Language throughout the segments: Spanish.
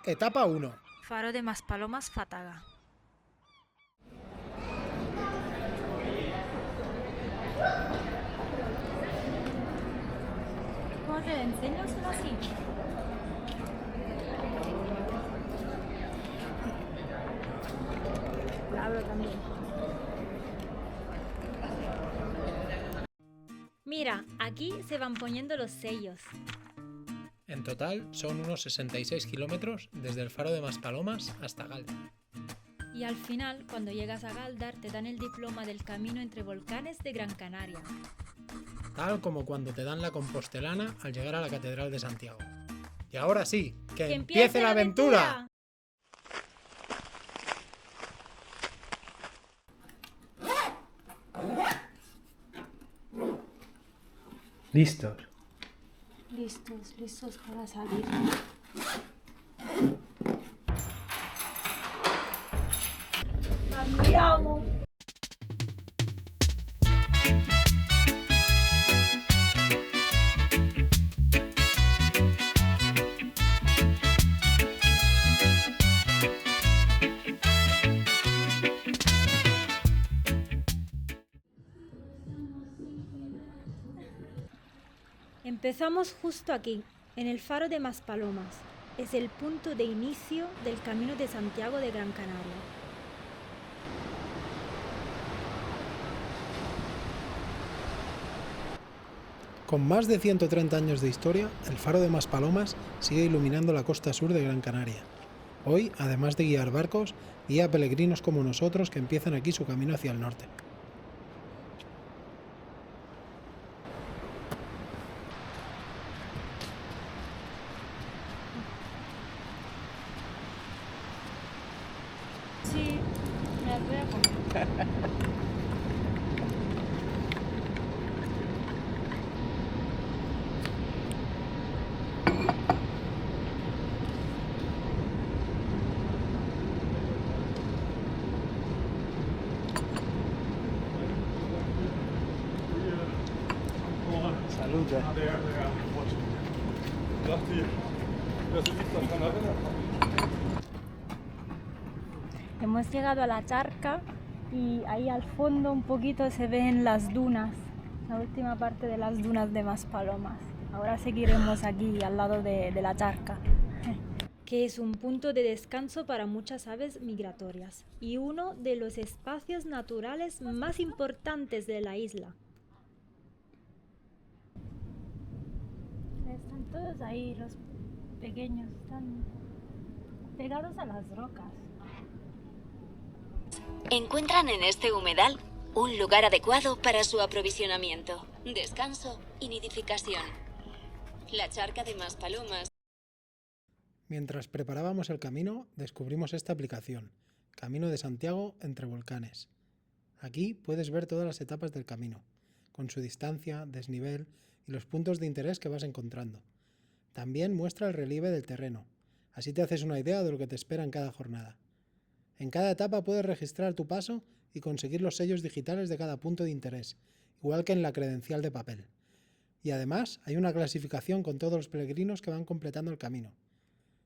Etapa 1. Faro de Maspalomas, Fataga. ¿Cómo te enseño solo así? La abro también. Mira, aquí se van poniendo los sellos. En total son unos 66 kilómetros desde el Faro de Maspalomas hasta Galdar. Y al final, cuando llegas a Galdar, te dan el diploma del Camino entre Volcanes de Gran Canaria. Tal como cuando te dan la compostelana al llegar a la Catedral de Santiago. Y ahora sí, ¡que empiece la aventura! Listos. Listos para salir. ¡Andiamo! Empezamos justo aquí, en el Faro de Maspalomas. Es el punto de inicio del Camino de Santiago de Gran Canaria. Con más de 130 años de historia, el Faro de Maspalomas sigue iluminando la costa sur de Gran Canaria. Hoy, además de guiar barcos, guía a peregrinos como nosotros que empiezan aquí su camino hacia el norte. Sí, me las voy a comer. Salud. Hemos llegado a la charca y ahí al fondo un poquito se ven las dunas, la última parte de las dunas de Maspalomas. Ahora seguiremos aquí al lado de la charca, que es un punto de descanso para muchas aves migratorias y uno de los espacios naturales más importantes de la isla. Están todos ahí, los pequeños, están pegados a las rocas. Encuentran en este humedal un lugar adecuado para su aprovisionamiento, descanso y nidificación. La charca de Maspalomas. Mientras preparábamos el camino, descubrimos esta aplicación, Camino de Santiago entre Volcanes. Aquí puedes ver todas las etapas del camino, con su distancia, desnivel y los puntos de interés que vas encontrando. También muestra el relieve del terreno, así te haces una idea de lo que te espera en cada jornada. En cada etapa puedes registrar tu paso y conseguir los sellos digitales de cada punto de interés, igual que en la credencial de papel. Y además hay una clasificación con todos los peregrinos que van completando el camino.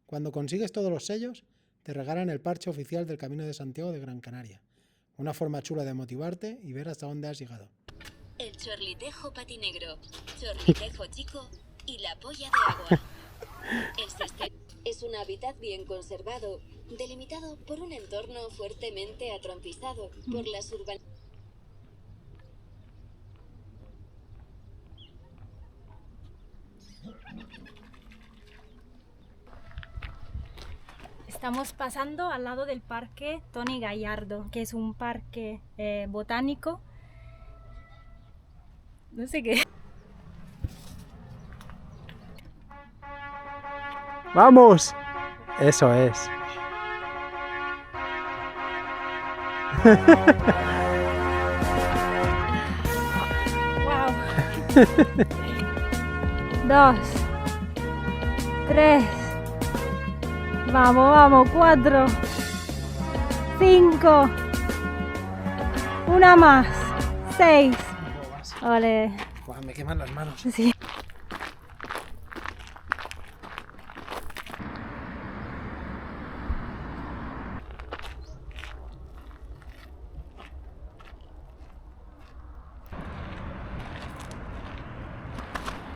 Cuando consigues todos los sellos, te regalan el parche oficial del Camino de Santiago de Gran Canaria. Una forma chula de motivarte y ver hasta dónde has llegado. El chorlitejo patinegro, chorlitejo chico y la polla de agua. Es un hábitat bien conservado, delimitado por un entorno fuertemente atrompizado por las urbanías. Estamos pasando al lado del parque Toni Gallardo, que es un parque botánico. No sé qué. ¡Vamos! Eso es. Wow. 2, 3. Vamos, vamos. 4, 5. Una más. 6. Ole. Buah, me queman las manos. Sí.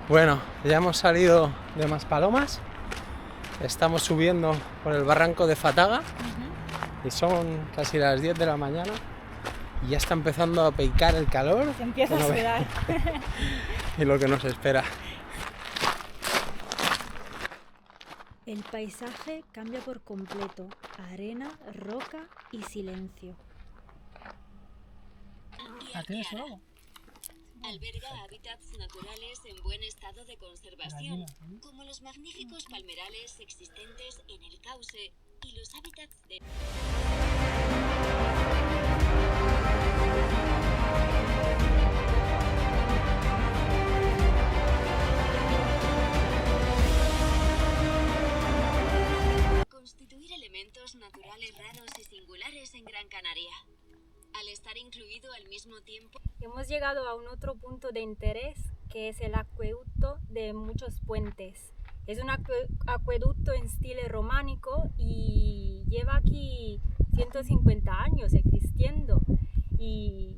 Bueno, ya hemos salido de Maspalomas. Estamos subiendo por el barranco de Fataga y son casi las 10 de la mañana y ya está empezando a picar el calor. Se empieza a sudar. Y lo que nos espera. El paisaje cambia por completo. Arena, roca y silencio. Alberga hábitats naturales en buen estado de conservación, como los magníficos palmerales existentes en el cauce y los hábitats de... Constituir elementos naturales raros y singulares en Gran Canaria. Al estar incluido al mismo tiempo... Hemos llegado a un otro punto de interés, que es el acueducto de Muchos Puentes. Es un acueducto en estilo románico y lleva aquí 150 años existiendo y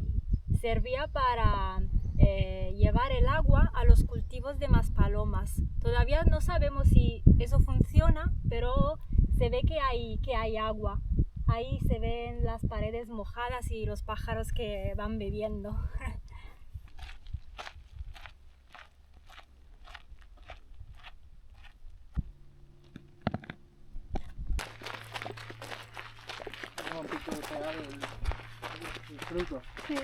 servía para llevar el agua a los cultivos de Maspalomas. Todavía no sabemos si eso funciona, pero se ve que hay agua. Ahí se ven las paredes mojadas y los pájaros que van bebiendo. Sí.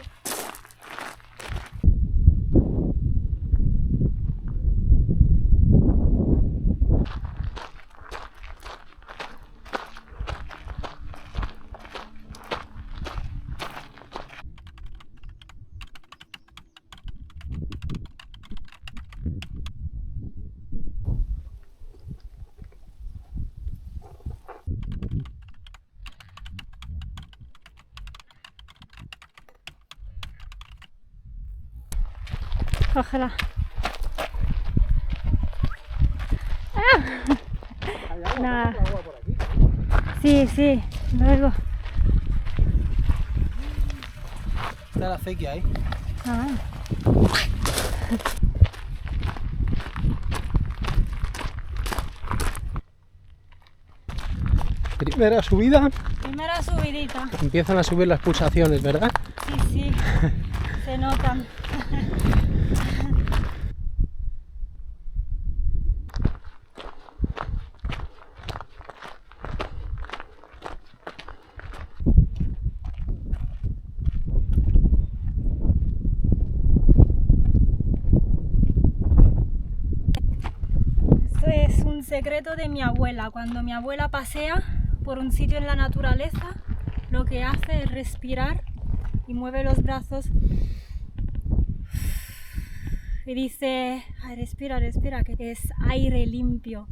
Ojalá. Nada. Sí, sí, luego. Está la acequia ahí. Ah. Primera subida. Primera subidita. Empiezan a subir las pulsaciones, ¿verdad? Sí, sí, se notan. Esto es un secreto de mi abuela. Cuando mi abuela pasea por un sitio en la naturaleza, lo que hace es respirar y mueve los brazos y dice: ay, respira, respira, que es aire limpio.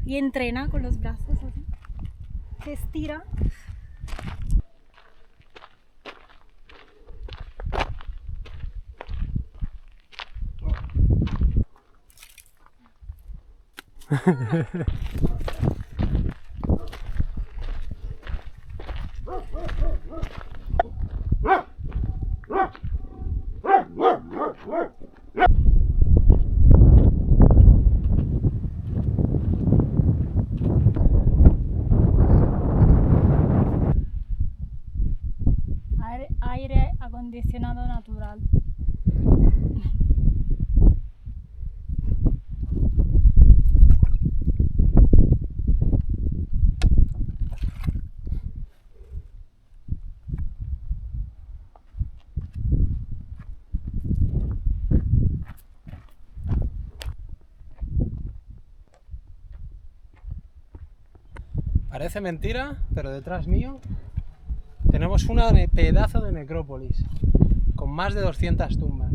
Y entrena con los brazos así, se estira. Aire acondicionado natural. Parece mentira, pero detrás mío tenemos una pedazo de necrópolis con más de 200 tumbas.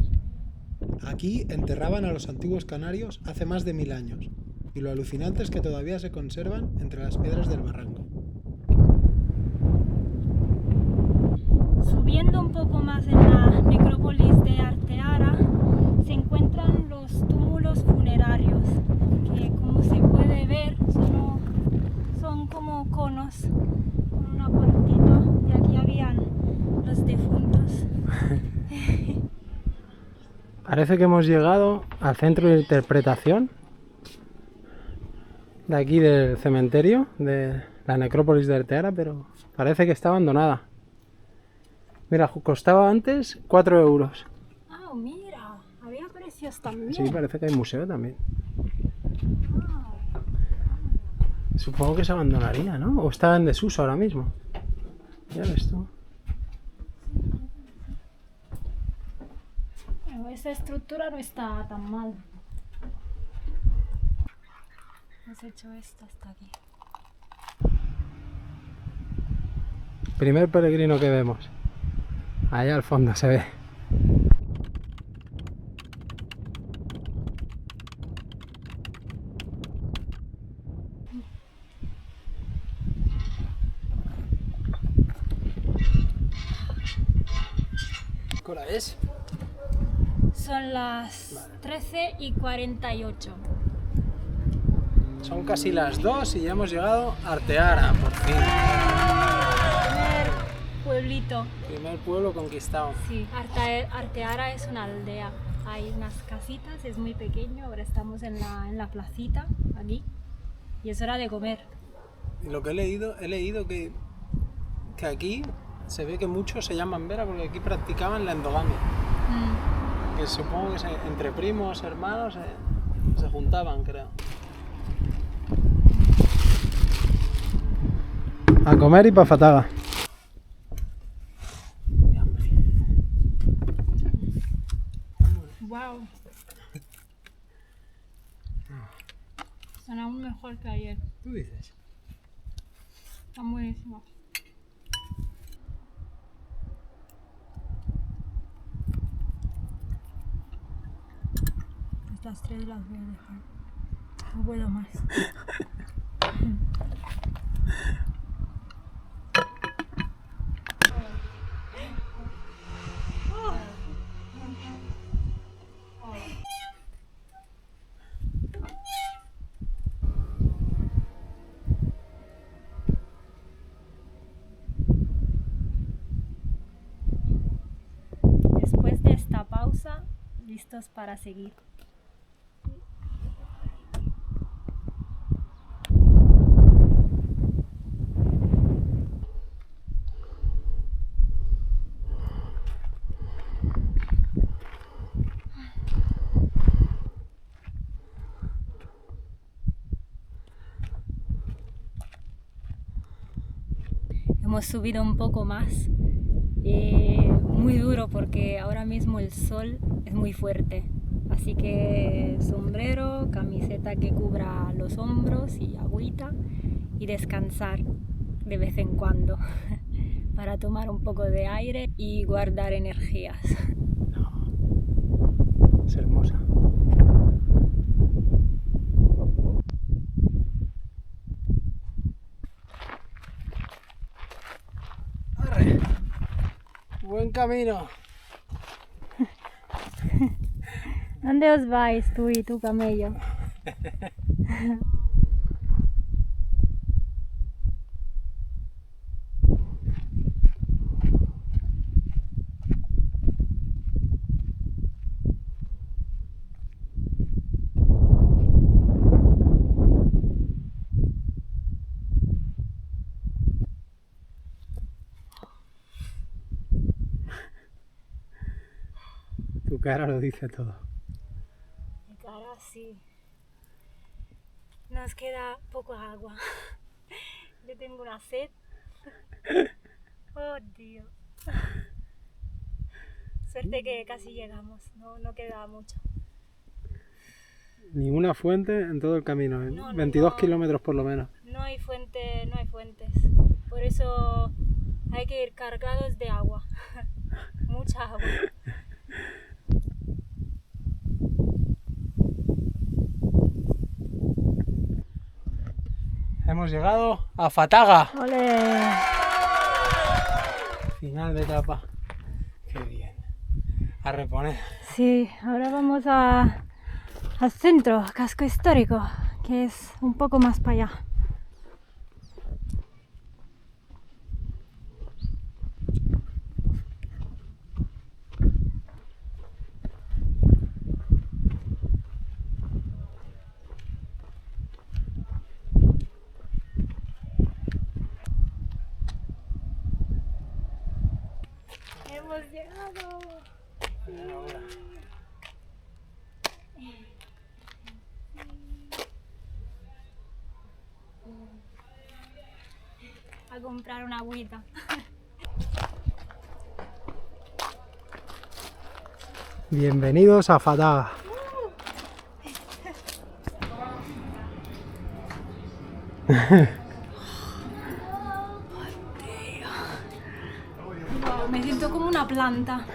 Aquí enterraban a los antiguos canarios hace más de 1000 años, y lo alucinante es que todavía se conservan entre las piedras del barranco. Subiendo un poco más en la necrópolis de Arteara se encuentran los túmulos funerarios, que como se puede ver son como conos con una puertita, y aquí habían los difuntos. Parece que hemos llegado al centro de interpretación de aquí del cementerio, de la necrópolis de Arteara, pero parece que está abandonada. Mira, costaba antes 4 euros. Ah, mira, había precios también. Sí, parece que hay museo también. Supongo que se abandonaría, ¿no? O está en desuso ahora mismo. Ya ves tú. Bueno, esa estructura no está tan mal. Hemos hecho esto hasta aquí. Primer peregrino que vemos. Allá al fondo se ve. ¿Qué hora es? Son las 13:48. Son casi las 2 y ya hemos llegado a Arteara, por fin. Primer pueblito. Primer pueblo conquistado. Sí, Arteara es una aldea. Hay unas casitas, es muy pequeño. Ahora estamos en la placita, aquí. Y es hora de comer. Y lo que he leído que aquí se ve que muchos se llaman Vera porque aquí practicaban la endogamia. Que supongo que entre primos, hermanos, se juntaban, creo. A comer y pa' fataga. Wow. Son aún mejor que ayer. ¿Tú dices? Están buenísimos. Estas 3 las voy a dejar. No puedo más. Después de esta pausa, listos para seguir. Hemos subido un poco más, muy duro porque ahora mismo el sol es muy fuerte, así que sombrero, camiseta que cubra los hombros y agüita, y descansar de vez en cuando para tomar un poco de aire y guardar energías. Es hermosa. ¡Arre! Buen camino. ¿Dónde os vais tú y tu camello? Tu cara lo dice todo. Mi cara sí. Nos queda poco agua. Yo tengo una sed. Oh, Dios. Suerte que casi llegamos, no queda mucho. Ninguna fuente en todo el camino, ¿eh? No, 22 no. kilómetros por lo menos. no hay fuente, no hay fuentes. Por eso hay que ir cargados de agua. Mucha agua. Hemos llegado a Fataga. ¡Ole! Final de etapa. Qué bien. A reponer. Sí, ahora vamos al centro, casco histórico, que es un poco más para allá. Hemos llegado. A comprar una agüita. Bienvenidos a Fataga. Wow, me siento como una planta.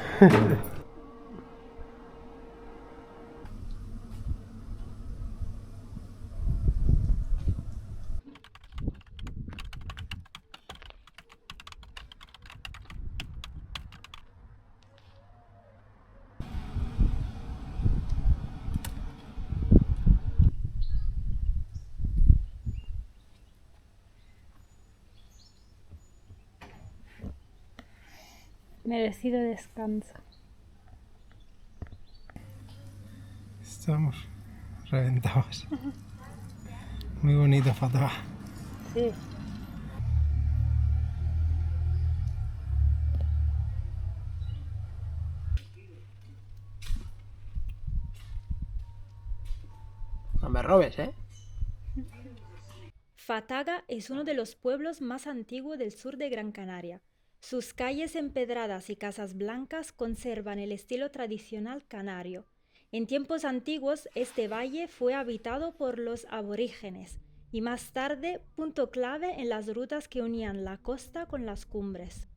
Merecido descanso. Estamos reventados. Muy bonito Fataga. Sí. No me robes, ¿eh? Fataga es uno de los pueblos más antiguos del sur de Gran Canaria. Sus calles empedradas y casas blancas conservan el estilo tradicional canario. En tiempos antiguos, este valle fue habitado por los aborígenes y más tarde punto clave en las rutas que unían la costa con las cumbres.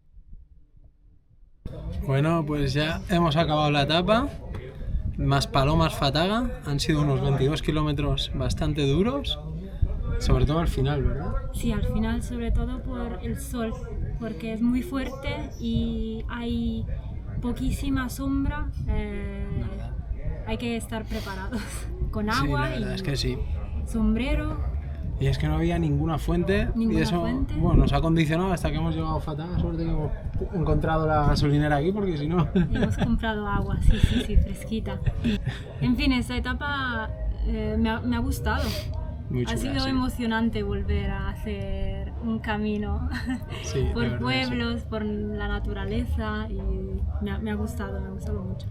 Bueno, pues ya hemos acabado la etapa. Maspalomas Fataga. Han sido unos 22 kilómetros bastante duros. Sobre todo al final, ¿verdad? Sí, al final, sobre todo por el sol, porque es muy fuerte y hay poquísima sombra. Hay que estar preparados con Sí, agua la verdad y es que sí. sombrero. Y es que no había ninguna fuente Ninguna y eso fuente. Bueno, nos ha condicionado hasta que hemos llegado a Fataga. Suerte que hemos encontrado la gasolinera aquí, porque si no... Hemos comprado agua, sí, fresquita. En fin, esta etapa me ha gustado. Muy Ha chula, sido sí. emocionante volver a hacer un camino Sí, de por verdad, pueblos, por la naturaleza y me ha gustado mucho.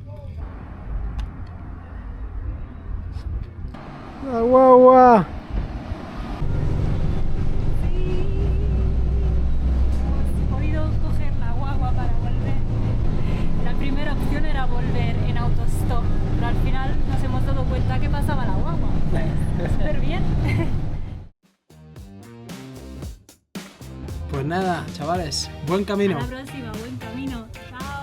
¡La guagua! Hemos podido coger la guagua para volver. La primera opción era volver en autostop, pero al final nos hemos dado cuenta que pasaba la guagua. Súper bien. Pues nada, chavales, buen camino. A la próxima, buen camino. Chao.